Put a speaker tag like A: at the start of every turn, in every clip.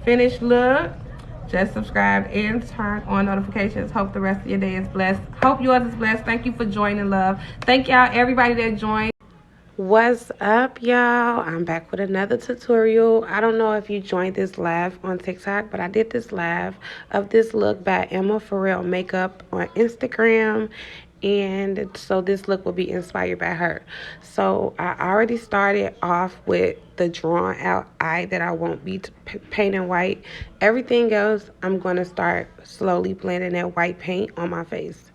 A: Finished look. Just subscribe and turn on notifications. Hope the rest of your day is blessed. Hope yours is blessed. Thank you for joining, love. Thank y'all, everybody that joined. What's up, y'all? I'm back with another tutorial. I don't know if you joined this live on TikTok, but I did this live of this look by Emma Farrell Makeup on Instagram. And so this look will be inspired by her. So I already started off with the drawn out eye that I won't be painting white. Everything else, I'm going to start slowly blending that white paint on my face.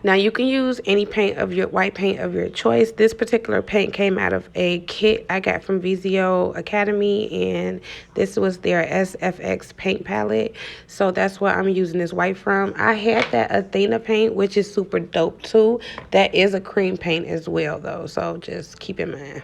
A: Now you can use any paint of your white paint of your choice. This particular paint came out of a kit I got from VZO Academy, and this was their SFX paint palette. So that's what I'm using this white from. I had that Athena paint, which is super dope too. That is a cream paint as well though, so just keep in mind.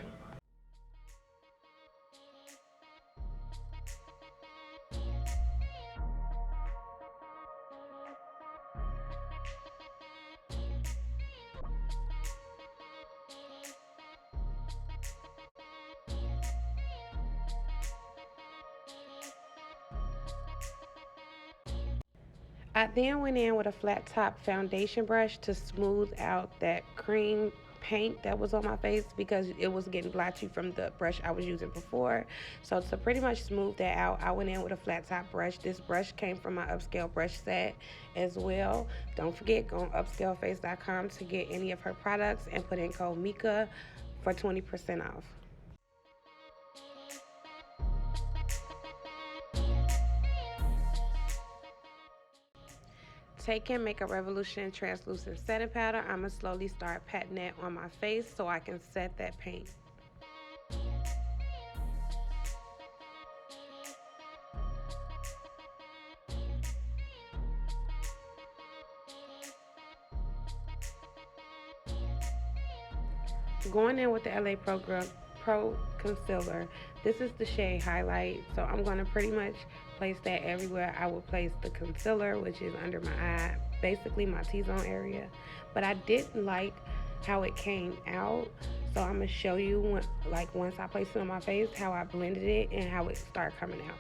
A: I then went in with a flat top foundation brush to smooth out that cream paint that was on my face because it was getting blotchy from the brush I was using before. So to pretty much smooth that out, I went in with a flat top brush. This brush came from my upscale brush set as well. Don't forget, go on upscaleface.com to get any of her products and put in code Mika for 20% off. Taking Makeup Revolution translucent setting powder, I'm going to slowly start patting that on my face so I can set that paint. Going in with the LA Pro Concealer. This is the shade Highlight, so I'm going to pretty much place that everywhere I would place the concealer, which is under my eye, basically my T-zone area. But I didn't like how it came out, so I'm going to show you once I place it on my face how I blended it and how it started coming out.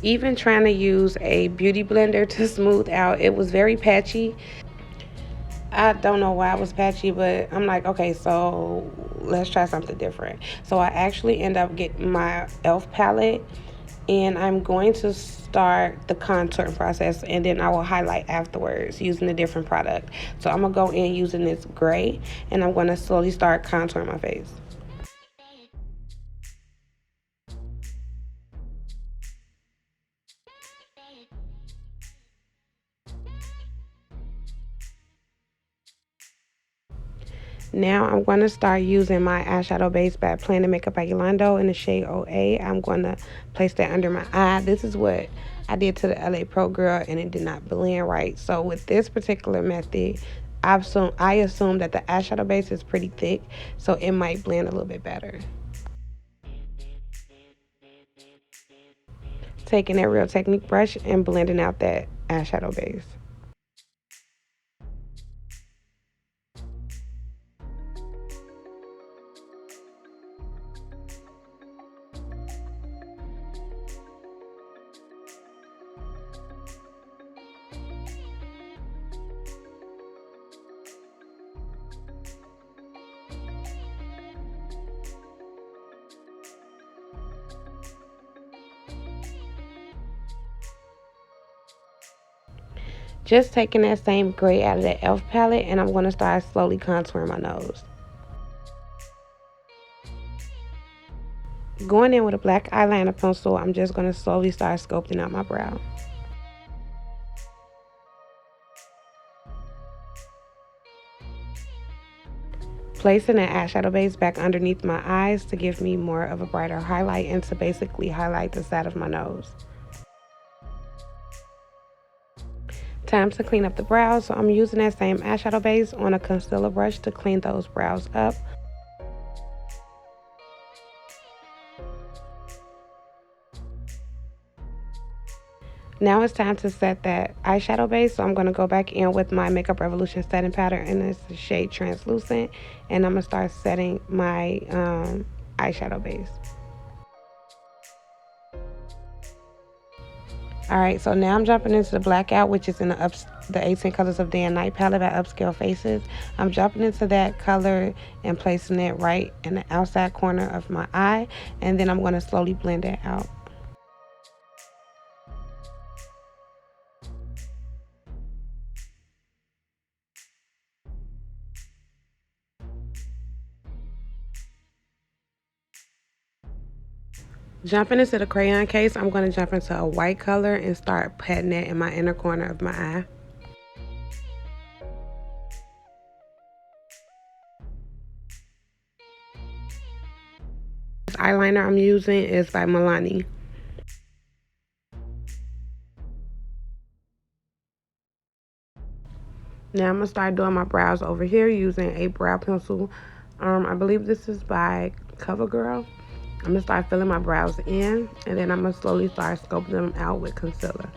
A: Even trying to use a beauty blender to smooth out, it was very patchy. I don't know why it was patchy, but I'm like, okay, so let's try something different. So I actually end up getting my e.l.f. palette, and I'm going to start the contouring process, and then I will highlight afterwards using a different product. So I'm going to go in using this gray, and I'm going to slowly start contouring my face. Now I'm going to start using my eyeshadow base by Planet Makeup by Yolanda in the shade OA. I'm going to place that under my eye. This is what I did to the LA Pro Girl, and it did not blend right. So with this particular method, I assume that the eyeshadow base is pretty thick, so it might blend a little bit better. Taking that Real Technique brush and blending out that eyeshadow base. Just taking that same gray out of the e.l.f. palette, and I'm going to start slowly contouring my nose. Going in with a black eyeliner pencil, I'm just going to slowly start sculpting out my brow. Placing an eyeshadow base back underneath my eyes to give me more of a brighter highlight and to basically highlight the side of my nose. Time to clean up the brows, so I'm using that same eyeshadow base on a concealer brush to clean those brows up. Now it's time to set that eyeshadow base. So I'm going to go back in with my Makeup Revolution setting powder in this shade Translucent. And I'm going to start setting my eyeshadow base. Alright, so now I'm jumping into the Blackout, which is in the 18 Colors of Day and Night palette by Upscale Faces. I'm jumping into that color and placing it right in the outside corner of my eye. And then I'm going to slowly blend it out. Jumping into the crayon case, I'm going to jump into a white color and start patting it in my inner corner of my eye. This eyeliner I'm using is by Milani. Now I'm going to start doing my brows over here using a brow pencil. I believe this is by CoverGirl. I'm going to start filling my brows in, and then I'm going to slowly start sculpting them out with concealer.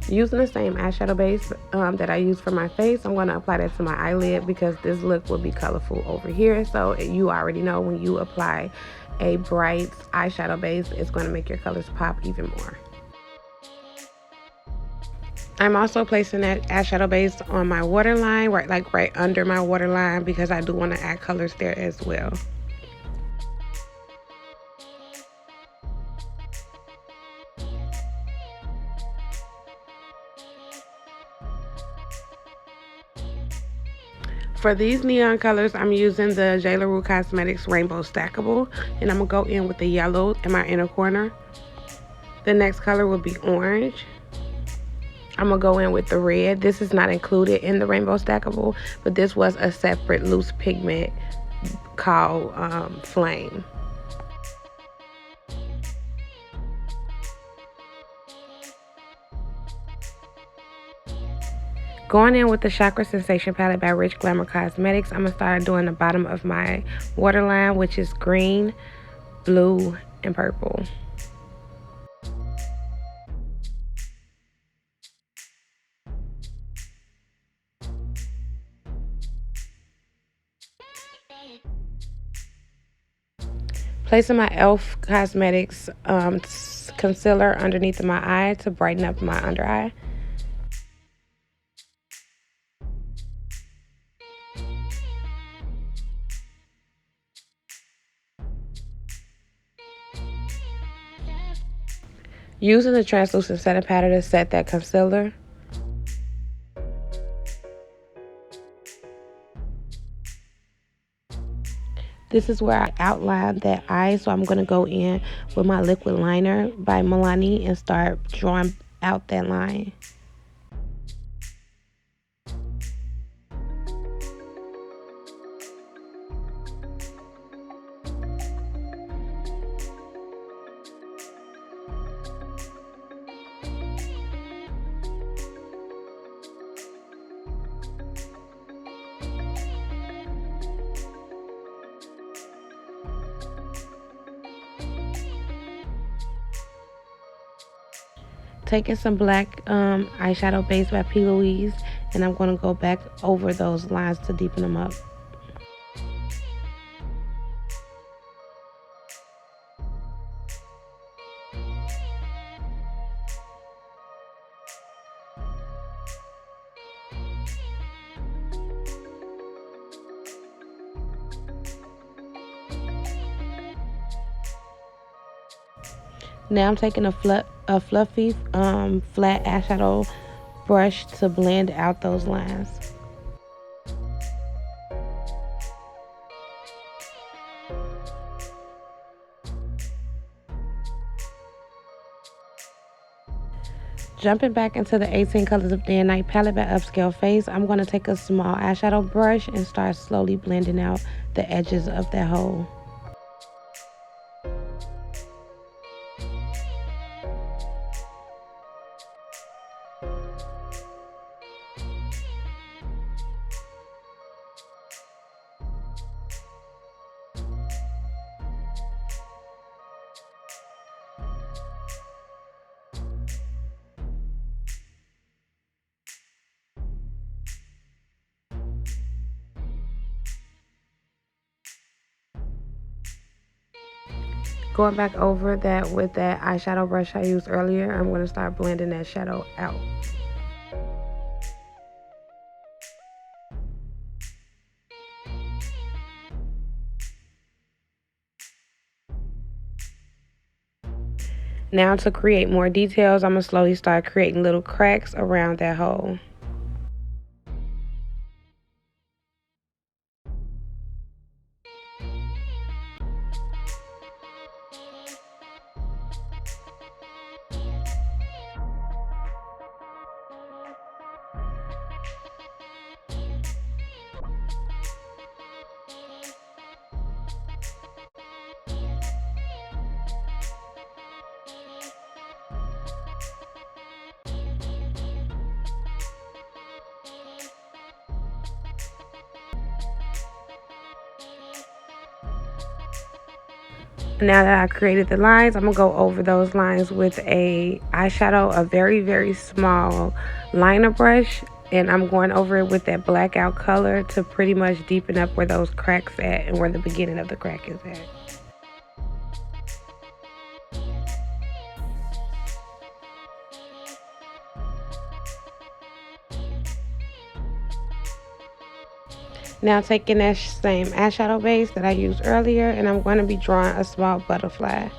A: Using the same eyeshadow base that I use for my face, I'm going to apply that to my eyelid because this look will be colorful over here. So you already know when you apply a bright eyeshadow base, it's going to make your colors pop even more. I'm also placing that eyeshadow base on my waterline, right under my waterline, because I do want to add colors there as well. For these neon colors, I'm using the J. LaRue Cosmetics Rainbow Stackable, and I'm going to go in with the yellow in my inner corner. The next color will be orange. I'm going to go in with the red. This is not included in the Rainbow Stackable, but this was a separate loose pigment called Flame. Going in with the Chakra Sensation palette by Rich Glamour Cosmetics, I'm going to start doing the bottom of my waterline, which is green, blue, and purple. Placing my e.l.f. Cosmetics concealer underneath my eye to brighten up my under eye. Using the translucent setting powder to set that concealer. This is where I outlined that eye, so I'm going to go in with my liquid liner by Milani and start drawing out that line. Taking some black eyeshadow base by P. Louise, and I'm going to go back over those lines to deepen them up. Now I'm taking a fluffy flat eyeshadow brush to blend out those lines. Jumping back into the 18 Colors of Day and Night palette by Upscale Face, I'm going to take a small eyeshadow brush and start slowly blending out the edges of that hole. Going back over that with that eyeshadow brush I used earlier, I'm going to start blending that shadow out. Now to create more details, I'm going to slowly start creating little cracks around that hole. Now that I created the lines, I'm going to go over those lines with a eyeshadow, a very, very small liner brush. And I'm going over it with that blackout color to pretty much deepen up where those cracks at and where the beginning of the crack is at. Now taking that same eyeshadow base that I used earlier, and I'm going to be drawing a small butterfly.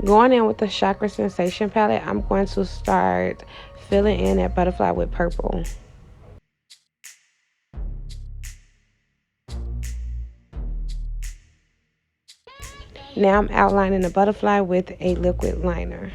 A: Going in with the Chakra Sensation palette, I'm going to start filling in that butterfly with purple. Now I'm outlining the butterfly with a liquid liner.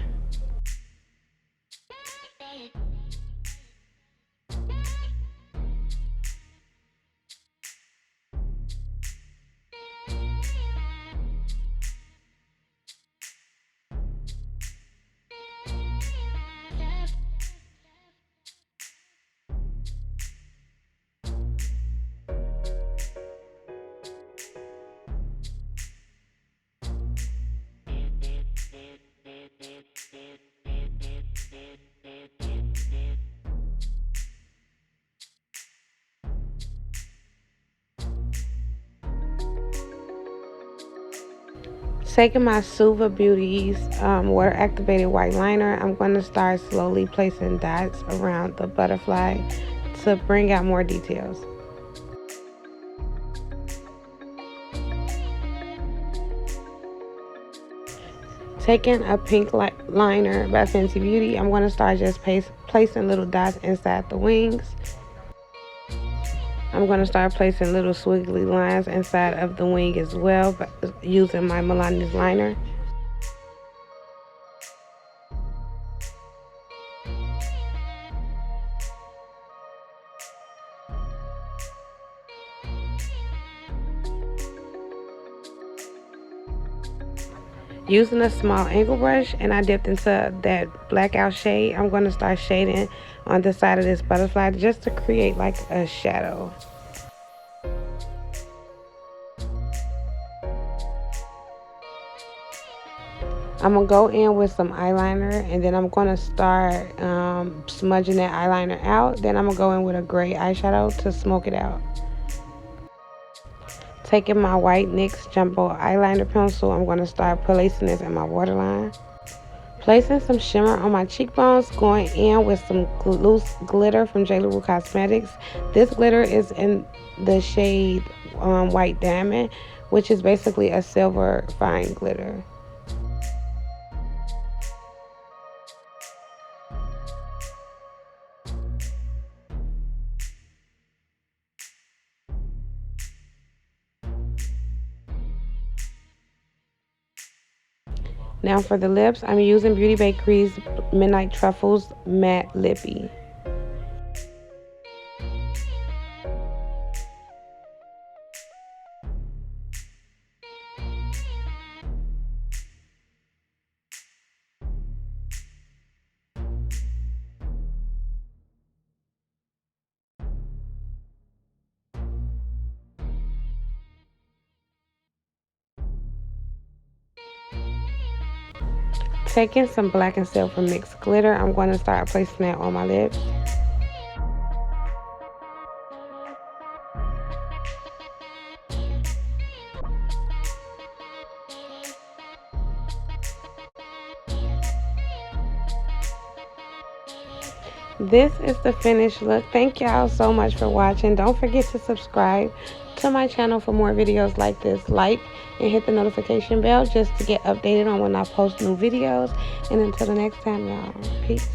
A: Taking my Suva Beauties water activated white liner, I'm going to start slowly placing dots around the butterfly to bring out more details. Taking a pink liner by Fenty Beauty, I'm going to start just placing little dots inside the wings. I'm going to start placing little squiggly lines inside of the wing as well, using my Milani's liner. Using a small angle brush, and I dipped into that blackout shade, I'm going to start shading on the side of this butterfly just to create like a shadow. I'm going to go in with some eyeliner, and then I'm going to start smudging that eyeliner out. Then I'm going to go in with a gray eyeshadow to smoke it out. Taking my white NYX Jumbo eyeliner pencil, I'm going to start placing this in my waterline. Placing some shimmer on my cheekbones, going in with some loose glitter from J. Leroux Cosmetics. This glitter is in the shade White Diamond, which is basically a silver fine glitter. Now for the lips, I'm using Beauty Bakery's Midnight Truffles Matte Lippy. Taking some black and silver mixed glitter, I'm going to start placing that on my lips. This is the finished look. Thank y'all so much for watching. Don't forget to subscribe to my channel for more videos like this. Like and hit the notification bell just to get updated on when I post new videos. And until the next time, y'all, peace.